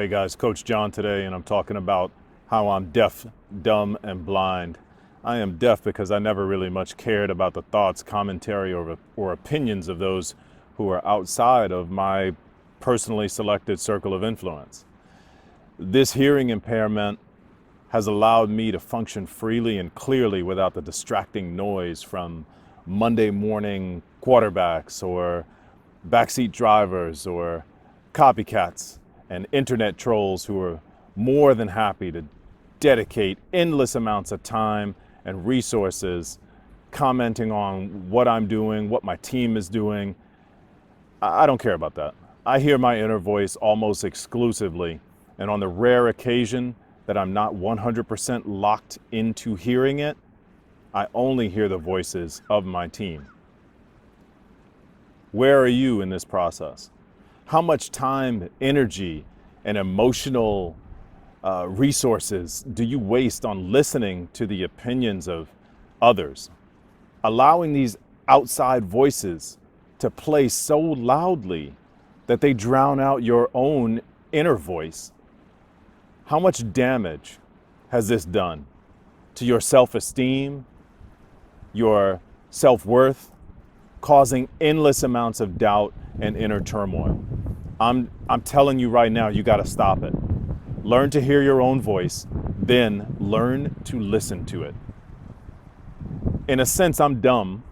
Hey guys, Coach John today, and I'm talking about how I'm deaf, dumb, and blind. I am deaf because I never really much cared about the thoughts, commentary, or opinions of those who are outside of my personally selected circle of influence. This hearing impairment has allowed me to function freely and clearly without the distracting noise from Monday morning quarterbacks or backseat drivers or copycats and internet trolls who are more than happy to dedicate endless amounts of time and resources commenting on what I'm doing, what my team is doing. I don't care about that. I hear my inner voice almost exclusively, and on the rare occasion that I'm not 100% locked into hearing it, I only hear the voices of my team. Where are you in this process? How much time, energy, and emotional resources do you waste on listening to the opinions of others? Allowing these outside voices to play so loudly that they drown out your own inner voice. How much damage has this done to your self-esteem, your self-worth, causing endless amounts of doubt and inner turmoil? I'm telling you right now, you got to stop it. Learn to hear your own voice, then learn to listen to it. In a sense, I'm dumb.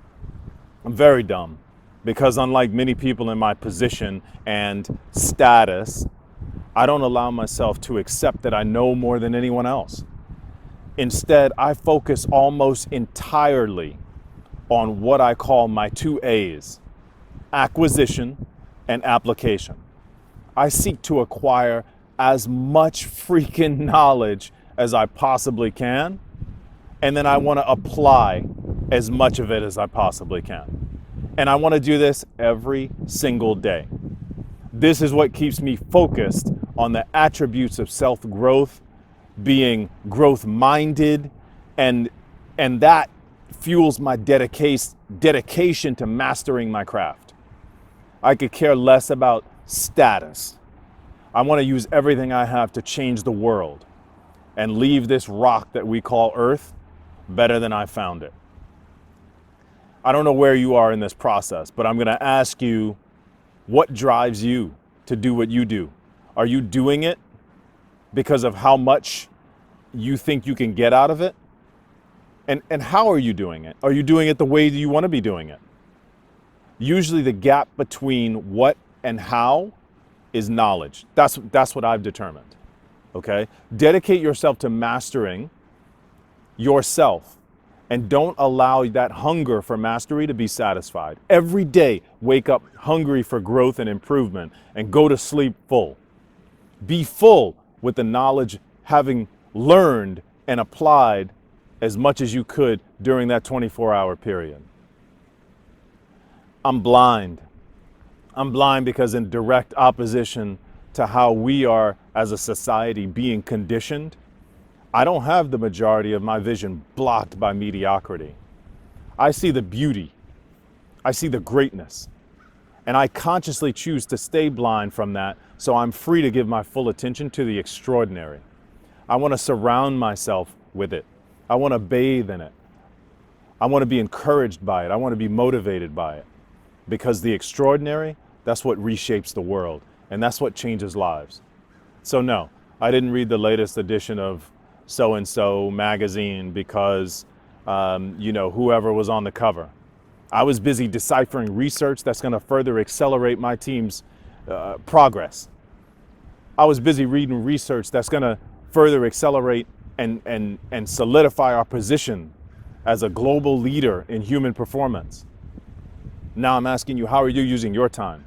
I'm very dumb because unlike many people in my position and status, I don't allow myself to accept that I know more than anyone else. Instead, I focus almost entirely on what I call my 2 A's, acquisition and application. I seek to acquire as much freaking knowledge as I possibly can, and then I want to apply as much of it as I possibly can. And I want to do this every single day. This is what keeps me focused on the attributes of self-growth, being growth-minded, and that fuels my dedication to mastering my craft. I could care less about status. I want to use everything I have to change the world and leave this rock that we call Earth better than I found it. I don't know where you are in this process, but I'm going to ask you, what drives you to do what you do? Are you doing it because of how much you think you can get out of it? And how are you doing it? Are you doing it the way you want to be doing it? Usually the gap between what and how is knowledge. That's what I've determined. Okay? Dedicate yourself to mastering yourself and don't allow that hunger for mastery to be satisfied. Every day, wake up hungry for growth and improvement and go to sleep full. Be full with the knowledge having learned and applied as much as you could during that 24-hour period. I'm blind. I'm blind because in direct opposition to how we are as a society being conditioned, I don't have the majority of my vision blocked by mediocrity. I see the beauty. I see the greatness. And I consciously choose to stay blind from that so I'm free to give my full attention to the extraordinary. I want to surround myself with it. I want to bathe in it. I want to be encouraged by it. I want to be motivated by it. Because the extraordinary, that's what reshapes the world. And that's what changes lives. So no, I didn't read the latest edition of so-and-so magazine because, whoever was on the cover. I was busy deciphering research that's going to further accelerate my team's progress. I was busy reading research that's going to further accelerate and solidify our position as a global leader in human performance. Now I'm asking you, how are you using your time?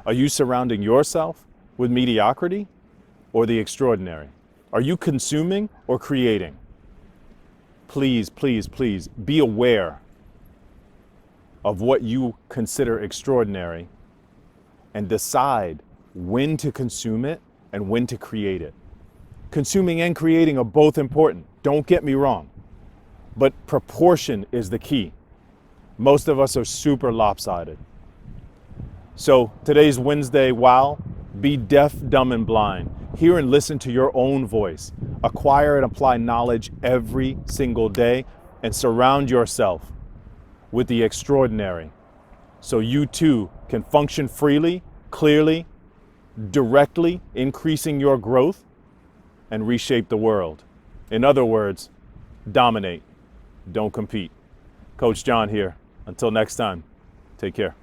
Are you surrounding yourself with mediocrity or the extraordinary? Are you consuming or creating? Please, please, please be aware of what you consider extraordinary and decide when to consume it and when to create it. Consuming and creating are both important. Don't get me wrong, but proportion is the key. Most of us are super lopsided. So today's Wednesday, wow, be deaf, dumb, and blind. Hear and listen to your own voice. Acquire and apply knowledge every single day, and surround yourself with the extraordinary so you too can function freely, clearly, directly increasing your growth and reshape the world. In other words, dominate, don't compete. Coach John here. Until next time, take care.